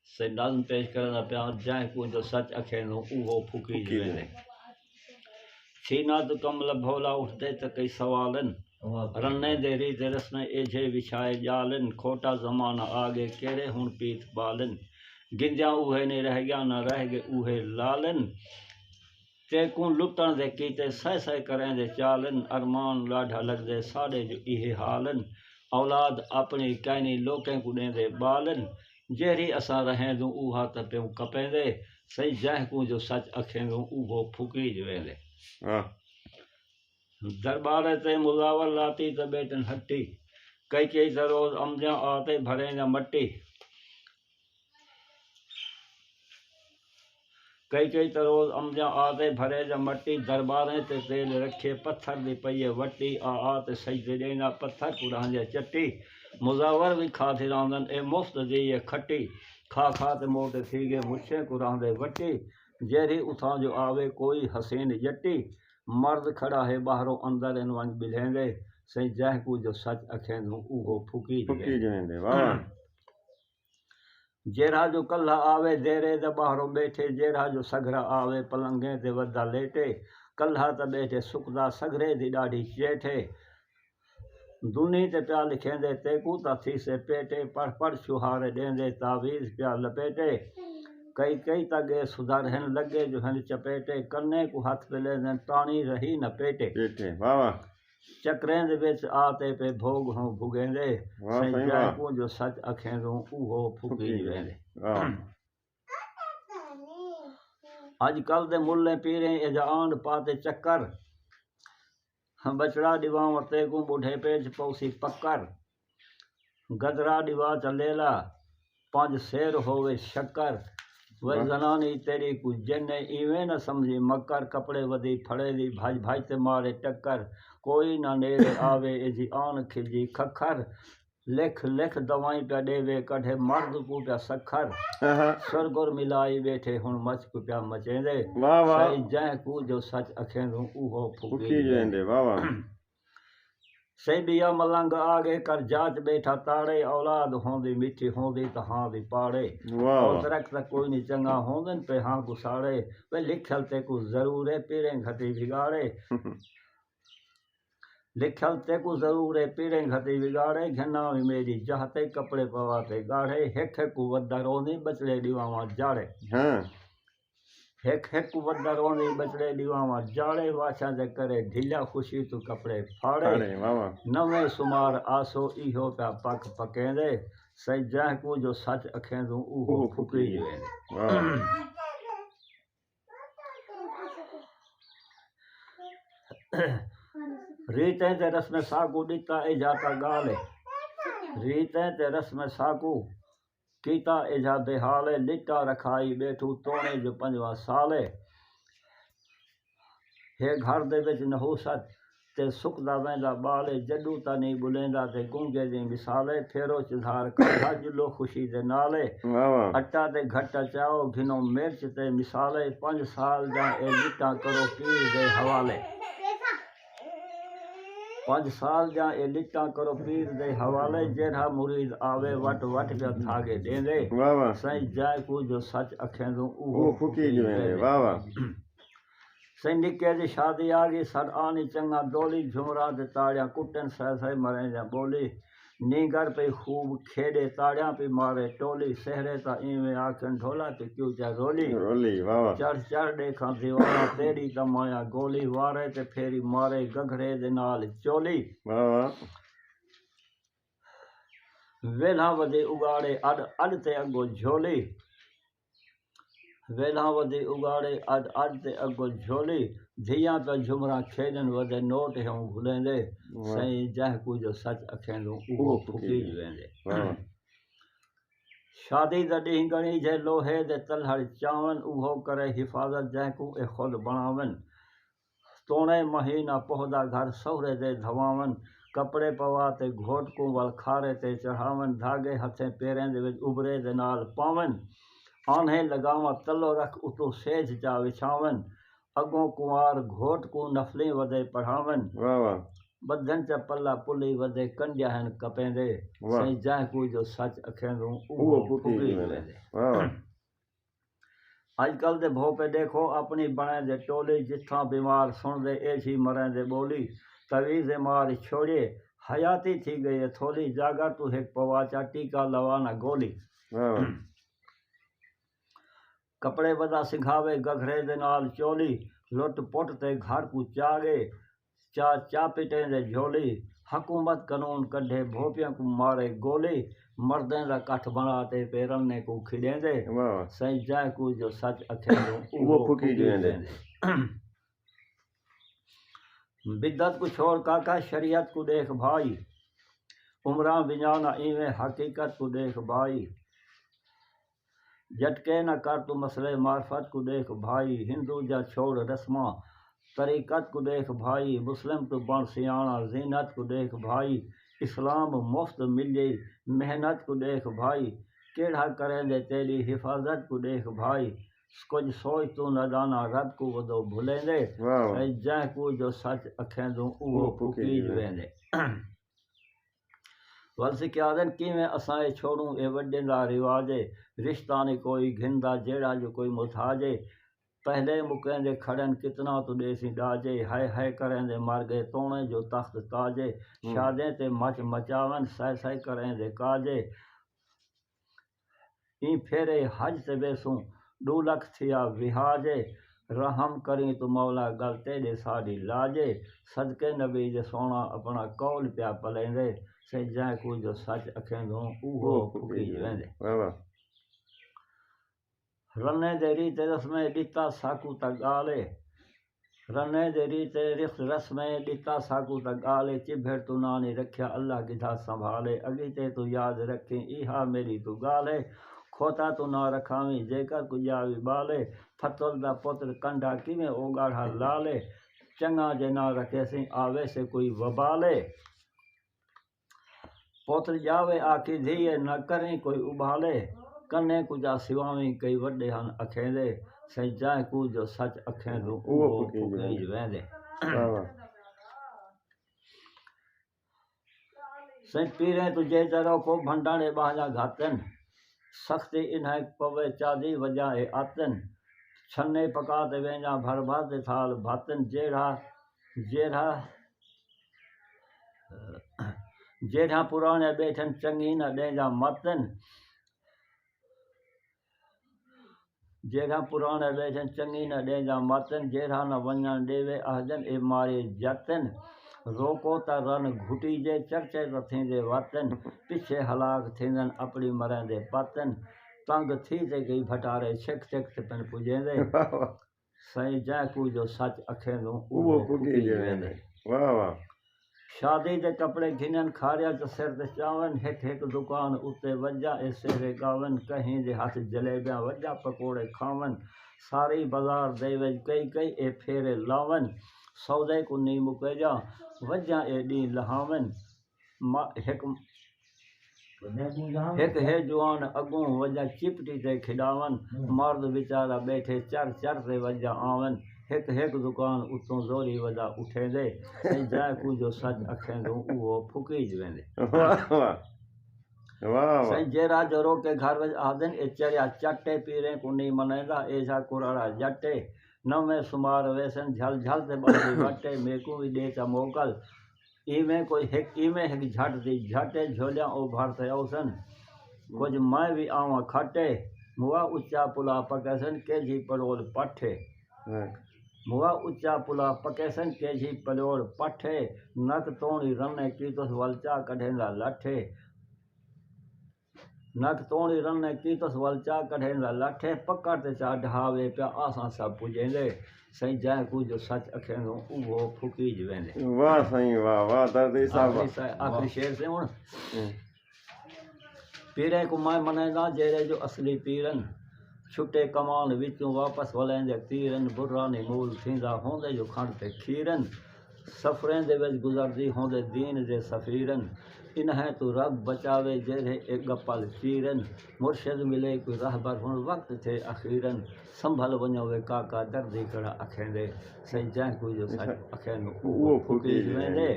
से नज़्म पेश करना पिया जंहिं को जो सच अखेंदो उहो फुकी वेंदे सीना तो कमल भोला उठदे त कई सवालन रन्ने दे रीत रस्म एझे विछाए जालन खोटा ज़माना आगे केड़े हुण पीत बालन गिंदियां उहे ने रह गया न रह गए उहे लालन तेकू लुटण दे कीते सह सह करेंदे चालन अरमान लाढ़ा लगदे साड़े जो इहे हालन औलाद अपनी कहनी लोकें को ॾेंदे बालन जहिड़ी असां रहेंदूं उहा त पियूं कपेंदे सही जंहिं को जो सच अखेंदूं उहो फुकीज वेंदे दरबार ते मुज़ावर लाती त बेटन हट्टी कई कई त रोज़ अमदियां आते भरेंदा मट्टी कई कई त रोज़ अमदियां आते भरे जा मट्टी दरबारें ते तेल रखे पत्थर दी पईए वट्टी आ ते सजदे ॾेंदा पत्थर पुरांदे चट्टी मुज़ावर भी खाते रांदन ए मुफ्त दी ये खट्टी खा खा ते मोटे थी गए मुछे कुरांदे वट्टी जहिड़ी उथां जो आवे कोई हसीन जट्टी मर्द खड़ा है बाहरों अंदर इन वंज बिलेंदे सही जंहिं को जो सच अखेंदूं उहो फुकी वेंदे जेड़ा जो कल्हा आवे देरे द बाहरों बैठे जेड़ा जो सगरा आवे पलंगे ते वदा लेटे कल्हा त बैठे सुकदा सगरे दी ॾाढी चेठे दुनी ते पिया लिखेंदे तेकू ता थी से पेटे पढ़ पढ़ छुहारे ॾेंदे तावीज़ पिया लपेटे कई कई तगे सुधार हन लगे जो हन चपेटे कन्ने को हथ पे लेंदे ताणी रही न पेटे चक्रें विच आते पे भोग हों भुगेंदे को जो सच अखेंदूं उहो फुकी वेंदे अजकल दे मुल्ले पीरे एजान पाते चक्कर बचड़ा डिवां ते को बुढ़े पेच पौसी पक्कर गदरा डिवा चलेला पांच शेर होवे शक्कर वह जनानी तेरी कुछ जन्ने इवें न समझी मक्कर कपड़े वदी फड़े दी भाज भाज ते मारे टक्कर कोई ना नेड़े आवे एजी आन खिजी खखर लिख लिख दवाई पे देवे कढ़े मर्द को पे सखर सरगुर मिलाई बैठे हुन मच को पे मचेंदे सही जंहिं को जो सच अखेंदूं उहो फुकी वेंदे सही बिया मलंग आगे कर जाच बैठा ताड़े औलाद होंदी मिठी होंदी त हां दी पाड़े और तरक त कोई नहीं चंगा होंदन पे हां गुसाड़े वे लिखल ते को जरूर है पीरे घटी बिगाड़े लिखल ते को जरूर है पीरे घटी बिगाड़े घना मेरी जहते कपड़े पवाते गाढ़े हेख को वदा रोनी बचड़े दीवावा जाड़े हेक हेक वदा रोनी बचड़े दीवावा जाड़े वाछा जे करे ढिला खुशी तू कपड़े फाड़े नवे सुमार आसो इहो पिया पक पकेंदे सही जंहिं को जो सच अखेंदूं उहो फुकी वेंदे रीतें ते रस्म साकू ॾिता ए जाता ॻाल्हि रीतें ते रस्म साकू कीता एजा बेहाले लिटा रखाई बैठू तोणे जो 5वां साले हे घर दे विच नहूसत ते सुकदा वेंदा बाले जडू ता नहीं बुलेंदा ते गूंगे दी मिसाले फेरो चिधार कढ़ा जुलो खुशी दे नाले अट्टा ते घट चाओ घिनो मिर्च ते मिसाले 5 साल जा ए लिटा करो पीर दे हवाले 5 साल जा ए लिटा करो पीर दे हवाले जेड़ा मुरीद आवे वट वट पिया थागे देंदे सही जाय को जो सच अखेंदूं उहो फुकी वेंदे सही निके दी शादी आ गई सद आनी चंगा डोली झुमरा दे ताड़ियां कुटन सह सह मरे जा बोली नीगर पे खूब खेड़े ताड़ियां पे मारे टोली सहरे ता इवें आखन ढोला ते क्यों जा रोली चढ़ चढ़ देखा दीवाना तेरी तमाया गोली वारे ते फेरी मारे गघरे दे नाल चोली वेला वदे उगाड़े अड अड ते अगो झोली वेला वदे उगाड़े अड अड ते अगो झोली धियां पे झुमरा खेडन वदे नोट हूं भुलेंदे सही जंहिं को जो सच अखेंदूं उहो फुकी वेंदे शादी दा ॾींहुं गणी जे लोहे दे तलहड़ चावन उहो करे हिफाज़त जंहिं को ए खुद बणावन तोणे महीना पोहदा घर सहुरे दे धवावन कपड़े पवा ते घोट को वल खारे ते चढ़ावन धागे हथे पेरें दे विच उबरे दे नाल पावन आन्हे लगावा तलो रख उतो सेज जा विछावन अगों कुंवार घोट को नफली वदे पढ़ावन बदन च पल्ला पुली वधे कंडिया हन कपेंदे सही जंहिं कू जो सच अखेंदो उहो फुकी वेंदे अजकल दे भो पे देखो अपनी बने टोली जिथा बीमार सुन दे ऐसी मरें दे बोली तवीज़ मार छोड़े हयाती थी गई थोली जागा तू एक पवाचा टीका लवाना गोली कपड़े बदा सिखावे गघरे दे नाल चोली लुट पुट ते घर को चागे चा पिटे दे झोली हुकूमत कानून कढ़े भोपियां को मारे गोली मर्दें दा कठ बना ते पेरने को खिलेंदे सही जंहिं को जो सच अखेंदो उहो फुकी वेंदे बिद्दत को छोड़ काका शरीयत को देख भाई उमरा बिजाना इवें हकीकत को देख भाई झटके न कर तू मसले मार्फत को देख भाई हिंदू जा छोड़ रस्मा तरीकत को देख भाई मुस्लिम तो बन सियाना जीनत को देख भाई इस्लाम मुफ्त मिले मेहनत को देख भाई केड़ा करेंदे तेरी हिफाजत को देख भाई कुछ सोच तू न दाना रब को वदो भुलेंदे जंहिं को जो सच अखेंदो उहो फुकी वेंदे वलसी क्या आदन किवें असाए छोड़ू ए वडेंदा रिवाजे रिश्ता नहीं कोई घिंदा जेड़ा जो कोई मुथाजे पहले मुकेंदे खड़न कितना तू देसी डाजे हाय करेंदे मर गए तोणे जो तख्त ताजे शादे ते मच मचावन सह करेंदे काजे ई फेरे हज ते बेसू 2 लख थिया विहाजे रहम करी तू मौला गल तेरे साड़ी लाजे सदके नबी जे सोना अपना कौल पिया पलेंदे से जंहिं को जो सच अखेंदो उहो फुकी वेंदे रने दे रीते रस्में ॾिता साकू त ॻाल्हि रने दे रीते रस्में ॾिता साकू त ॻाल्हि चिभेड़ तू नानी रखिया अल्लाह किथा संभाले अॻिते तू यादि रखी इहा मेरी तू ॻाल्हि खोता तू ना रखावी जेकर कुजावी बाले फतुल दा पुत्र कंडा किवें ओगाढ़ा लाले चंगा जे ना रखेसी आवे से कोई वबाले पुत्र जावे आखी धीए न करें कोई उबाले कन्ने कुजा सिवावी कई वड्डे हन अखेंदे सही जंहिं को जो सच अखेंदो उहो फुकी वेंदे सही पीरे तुझे जरो को भंडाणे बाजा घातन सख्ती इन्हें पवे चादी वजा ए आतन छन्ने पकाते वेंजा भर भाते थाल भातन जेठा पुराने बैठन चंगी न डेजा मतन जेड़ा पुराने बैठन चंगी न डेजा मतन जेड़ा न वञण देवे अहजन ए मारे जतन रोको त रन घुटी जे चर्चे त थींदे वतन पिछे हलाक थींदन अपनी मरेंदे पतन तंग थी ते गई भटारे छिक ते पिन पुजेंदे सही जंहिं को जो सच अखेंदो उहो फुकी वेंदे वाह वाह शादी दे कपड़े घिनन खारिया च सिर ते चावन हिक दुकान उते वजा ए सेरे गावन कहीं दे हाथ जलेबियां वजा पकोड़े खावन सारी बाजार दे वज कई ए फेरे लावन सौदे को नी मुकेजा वजा ए डी लहावन हिक है जवान अगू वजा चिपटी ते खिडावन मर्द बेचारा बैठे चर ते वजा आवन हिक दुकान उतों जोरी वदा उठेंदे जंहिं को जो सच अखेंदो उहो फुकी वेंदे सही जेरा जोरो के घर वच आदन ए चढ़िया चटे पीरे कुनी मनेदा एजा कुराड़ा जटे नवे सुमार वेसन झल ते बाजी वटे मेकू भी दे चा मोकल इवें कोई हिक झट दी झटे झोलिया ओ भरते औसन कुछ मैं भी आवा खटे मुआ उच्चा पुला पकसन के जी परोल पठे मुआ उच्चा पुला पकेसन के जी पलोड़ पठे नक तोड़ी रने की तुस वलचा कढ़ेंदा लठे नक तोड़ी रने की तुस वलचा कढ़ेंदा लठे पकड़ ते चा ढावे पिया आसां सब पुजेंदे सही जंहिं को जो सच अखेंदो उहो फुकी वेंदे वाह सही वाह दर्दी साहब आखिरी शेर से हुन पीरे को मैं मनेदा जेरे जो असली पीरन छुटे कमान विचों वापस वलेंदे तीरन बुर्रानी मूल थींदा होंदे जो खंड ते खीरन सफरें दे विच गुजरदी होंदे दीन दे सफीरन इन्हें तो रब बचावे जेरे एक गपल चीरन मुर्शिद मिले कोई रहबर हुन वक्त थे अखीरन संभल वञो वे काका दर्दी कड़ा अखेंदे सही जंहिं को जो सच अखेंदो उहो फुकी वेंदे